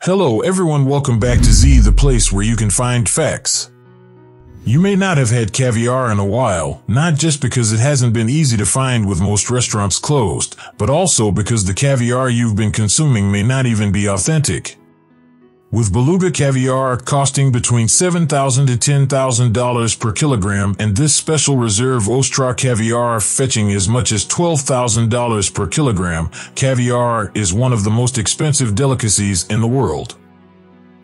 Hello everyone, welcome back to Z, the place where you can find facts. You may not have had caviar in a while, not just because it hasn't been easy to find with most restaurants closed, but also because the caviar you've been consuming may not even be authentic. With beluga caviar costing between $7,000 to $10,000 per kilogram and this special reserve Ostra caviar fetching as much as $12,000 per kilogram, caviar is one of the most expensive delicacies in the world.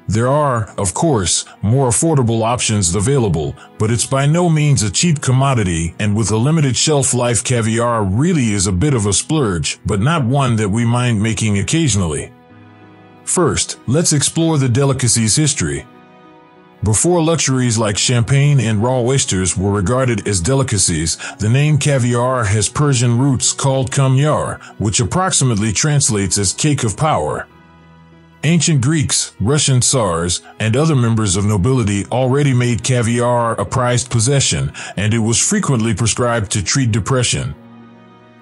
There are, of course, more affordable options available, but it's by no means a cheap commodity, and with a limited shelf life, caviar really is a bit of a splurge, but not one that we mind making occasionally. First, let's explore the delicacy's history. Before luxuries like champagne and raw oysters were regarded as delicacies, the name caviar has Persian roots called kamyar, which approximately translates as cake of power. Ancient Greeks, Russian Tsars, and other members of nobility already made caviar a prized possession, and it was frequently prescribed to treat depression.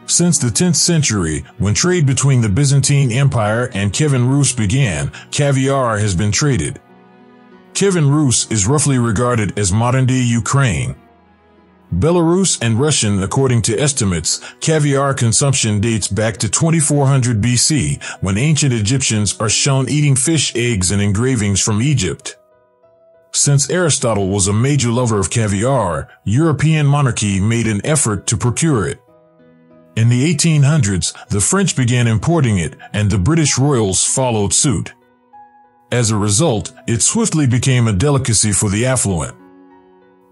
Since the 10th century, when trade between the Byzantine Empire and Kievan Rus began, caviar has been traded. Kievan Rus is roughly regarded as modern-day Ukraine. Belarus and Russian, according to estimates, caviar consumption dates back to 2400 BC, when ancient Egyptians are shown eating fish eggs and engravings from Egypt. Since Aristotle was a major lover of caviar, European monarchy made an effort to procure it. In the 1800s, the French began importing it, and the British royals followed suit. As a result, it swiftly became a delicacy for the affluent.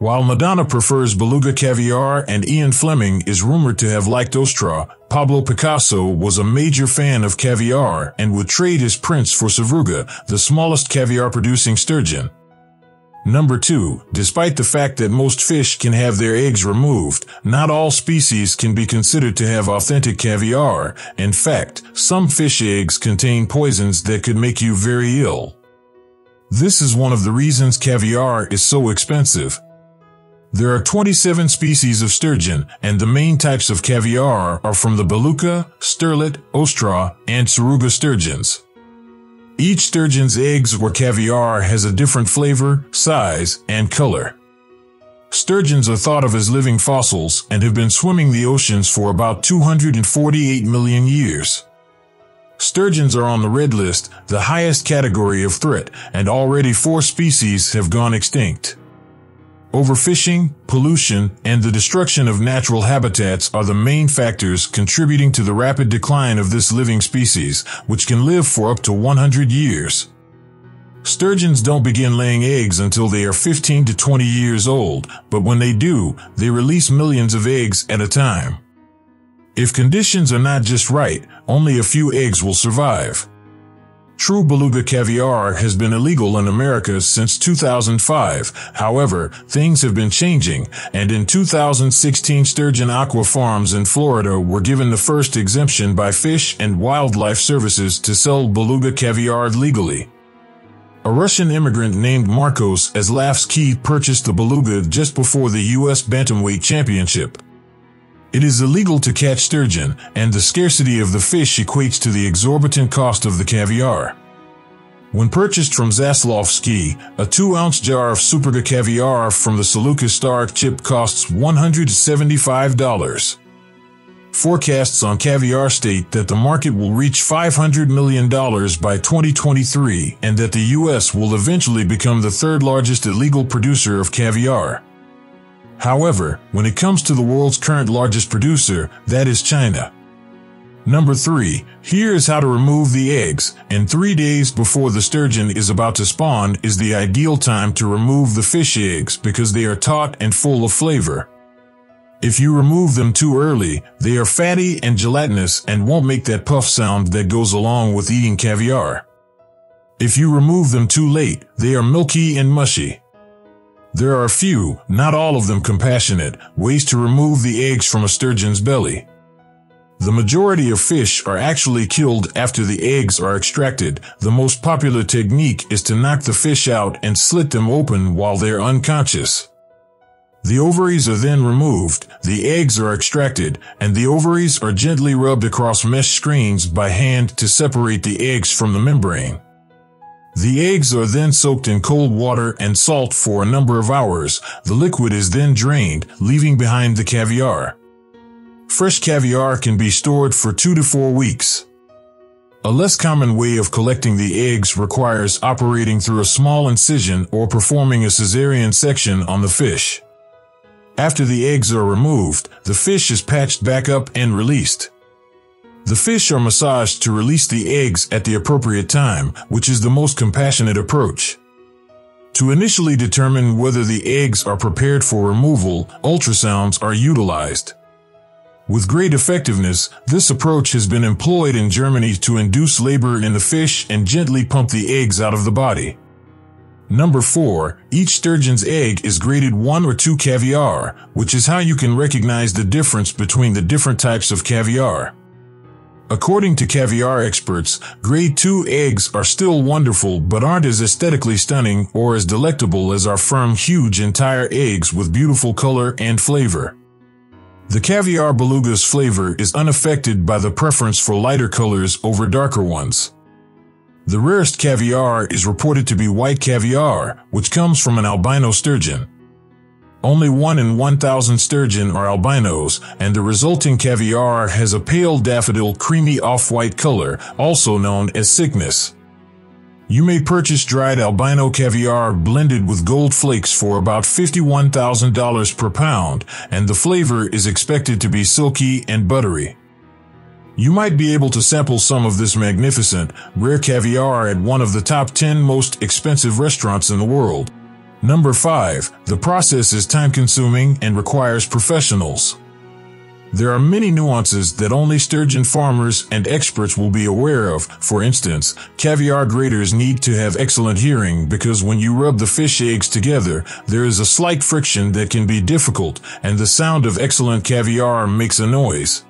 While Madonna prefers beluga caviar and Ian Fleming is rumored to have liked Ostra, Pablo Picasso was a major fan of caviar and would trade his prints for Sevruga, the smallest caviar-producing sturgeon. Number 2. Despite the fact that most fish can have their eggs removed, not all species can be considered to have authentic caviar. In fact, some fish eggs contain poisons that could make you very ill. This is one of the reasons caviar is so expensive. There are 27 species of sturgeon, and the main types of caviar are from the beluga, sterlet, ostra, and Sevruga sturgeons. Each sturgeon's eggs or caviar has a different flavor, size, and color. Sturgeons are thought of as living fossils and have been swimming the oceans for about 248 million years. Sturgeons are on the red list, the highest category of threat, and already 4 species have gone extinct. Overfishing, pollution, and the destruction of natural habitats are the main factors contributing to the rapid decline of this living species, which can live for up to 100 years. Sturgeons don't begin laying eggs until they are 15 to 20 years old, but when they do, they release millions of eggs at a time. If conditions are not just right, only a few eggs will survive. True beluga caviar has been illegal in America since 2005. However, things have been changing, and in 2016 Sturgeon Aqua Farms in Florida were given the first exemption by Fish and Wildlife Services to sell beluga caviar legally. A Russian immigrant named Marcos Aslavsky purchased the beluga just before the U.S. Bantamweight Championship. It is illegal to catch sturgeon, and the scarcity of the fish equates to the exorbitant cost of the caviar. When purchased from Zaslavsky, a 2-ounce jar of Superga caviar from the Saluka Star chip costs $175. Forecasts on caviar state that the market will reach $500 million by 2023 and that the U.S. will eventually become the 3rd largest illegal producer of caviar. However, when it comes to the world's current largest producer, that is China. Number 3. Here is how to remove the eggs, and 3 days before the sturgeon is about to spawn is the ideal time to remove the fish eggs because they are taut and full of flavor. If you remove them too early, they are fatty and gelatinous and won't make that puff sound that goes along with eating caviar. If you remove them too late, they are milky and mushy. There are a few, not all of them compassionate, ways to remove the eggs from a sturgeon's belly. The majority of fish are actually killed after the eggs are extracted. The most popular technique is to knock the fish out and slit them open while they're unconscious. The ovaries are then removed, the eggs are extracted, and the ovaries are gently rubbed across mesh screens by hand to separate the eggs from the membrane. The eggs are then soaked in cold water and salt for a number of hours. The liquid is then drained, leaving behind the caviar. Fresh caviar can be stored for 2 to 4 weeks. A less common way of collecting the eggs requires operating through a small incision or performing a cesarean section on the fish. After the eggs are removed, the fish is patched back up and released. The fish are massaged to release the eggs at the appropriate time, which is the most compassionate approach. To initially determine whether the eggs are prepared for removal, ultrasounds are utilized. With great effectiveness, this approach has been employed in Germany to induce labor in the fish and gently pump the eggs out of the body. Number 4. Each sturgeon's egg is graded 1 or 2 caviar, which is how you can recognize the difference between the different types of caviar. According to caviar experts, grade 2 eggs are still wonderful but aren't as aesthetically stunning or as delectable as our firm, huge entire eggs with beautiful color and flavor. The caviar beluga's flavor is unaffected by the preference for lighter colors over darker ones. The rarest caviar is reported to be white caviar, which comes from an albino sturgeon. Only 1 in 1,000 sturgeon are albinos, and the resulting caviar has a pale daffodil creamy off-white color, also known as cygnus. You may purchase dried albino caviar blended with gold flakes for about $51,000 per pound, and the flavor is expected to be silky and buttery. You might be able to sample some of this magnificent, rare caviar at one of the top 10 most expensive restaurants in the world. Number 5. The process is time-consuming and requires professionals. There are many nuances that only sturgeon farmers and experts will be aware of. For instance, caviar graders need to have excellent hearing because when you rub the fish eggs together, there is a slight friction that can be difficult, and the sound of excellent caviar makes a noise.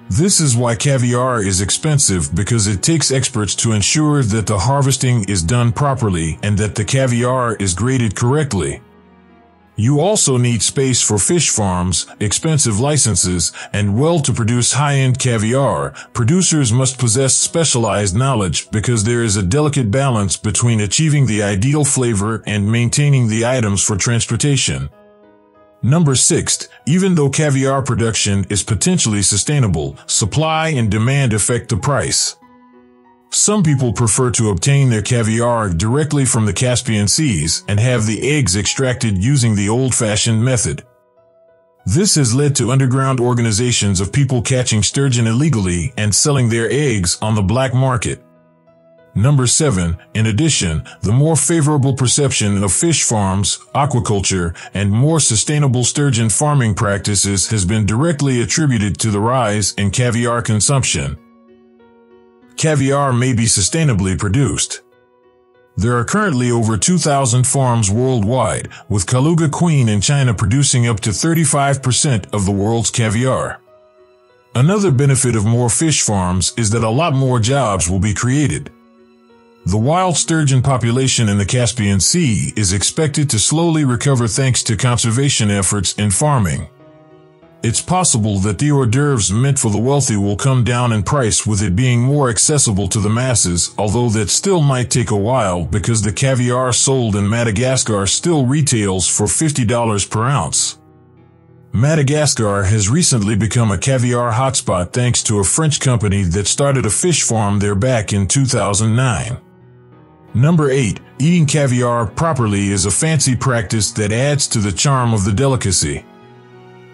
This is why caviar is expensive, because it takes experts to ensure that the harvesting is done properly and that the caviar is graded correctly. You also need space for fish farms, expensive licenses, and well to produce high-end caviar. Producers must possess specialized knowledge because there is a delicate balance between achieving the ideal flavor and maintaining the items for transportation. Number 6. Even though caviar production is potentially sustainable, supply and demand affect the price. Some people prefer to obtain their caviar directly from the Caspian Seas and have the eggs extracted using the old-fashioned method. This has led to underground organizations of people catching sturgeon illegally and selling their eggs on the black market. Number 7. In addition, the more favorable perception of fish farms, aquaculture, and more sustainable sturgeon farming practices has been directly attributed to the rise in caviar consumption. Caviar may be sustainably produced. There are currently over 2,000 farms worldwide, with Kaluga Queen in China producing up to 35% of the world's caviar. Another benefit of more fish farms is that a lot more jobs will be created. The wild sturgeon population in the Caspian Sea is expected to slowly recover thanks to conservation efforts in farming. It's possible that the hors d'oeuvres meant for the wealthy will come down in price with it being more accessible to the masses, although that still might take a while because the caviar sold in Madagascar still retails for $50 per ounce. Madagascar has recently become a caviar hotspot thanks to a French company that started a fish farm there back in 2009. Number 8. Eating caviar properly is a fancy practice that adds to the charm of the delicacy.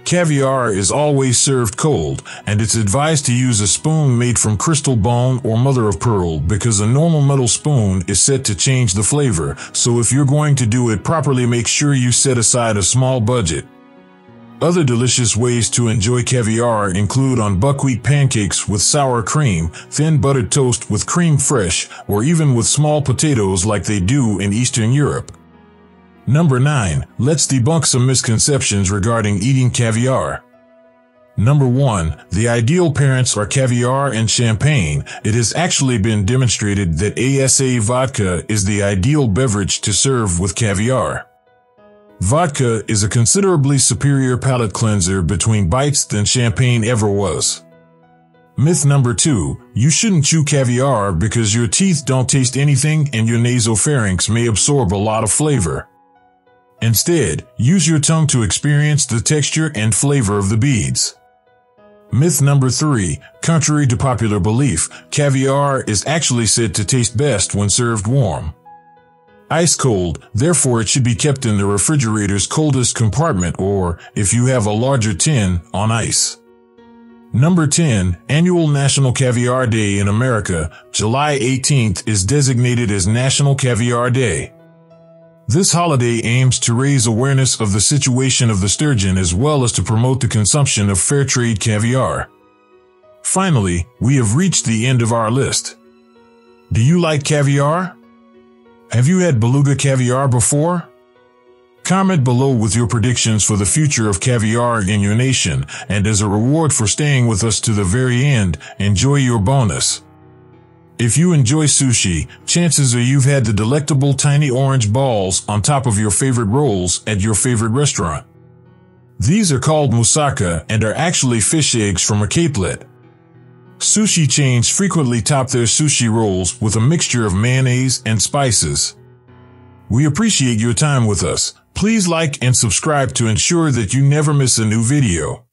Caviar is always served cold, and it's advised to use a spoon made from crystal bone or mother of pearl because a normal metal spoon is set to change the flavor, so if you're going to do it properly, make sure you set aside a small budget. Other delicious ways to enjoy caviar include on buckwheat pancakes with sour cream, thin buttered toast with creme fraiche, or even with small potatoes like they do in Eastern Europe. Number 9. Let's debunk some misconceptions regarding eating caviar. Number 1. The ideal parents are caviar and champagne. It has actually been demonstrated that ASA vodka is the ideal beverage to serve with caviar. Vodka is a considerably superior palate cleanser between bites than champagne ever was. Myth number 2, you shouldn't chew caviar because your teeth don't taste anything and your nasopharynx may absorb a lot of flavor. Instead, use your tongue to experience the texture and flavor of the beads. Myth number 3, contrary to popular belief, caviar is actually said to taste best when served warm. Ice cold, therefore it should be kept in the refrigerator's coldest compartment or, if you have a larger tin, on ice. Number 10, Annual National Caviar Day in America, July 18th is designated as National Caviar Day. This holiday aims to raise awareness of the situation of the sturgeon as well as to promote the consumption of fair trade caviar. Finally, we have reached the end of our list. Do you like caviar? Have you had beluga caviar before? Comment below with your predictions for the future of caviar in your nation, and as a reward for staying with us to the very end, enjoy your bonus. If you enjoy sushi, chances are you've had the delectable tiny orange balls on top of your favorite rolls at your favorite restaurant. These are called moussaka and are actually fish eggs from a capelet. Sushi chains frequently top their sushi rolls with a mixture of mayonnaise and spices. We appreciate your time with us. Please like and subscribe to ensure that you never miss a new video.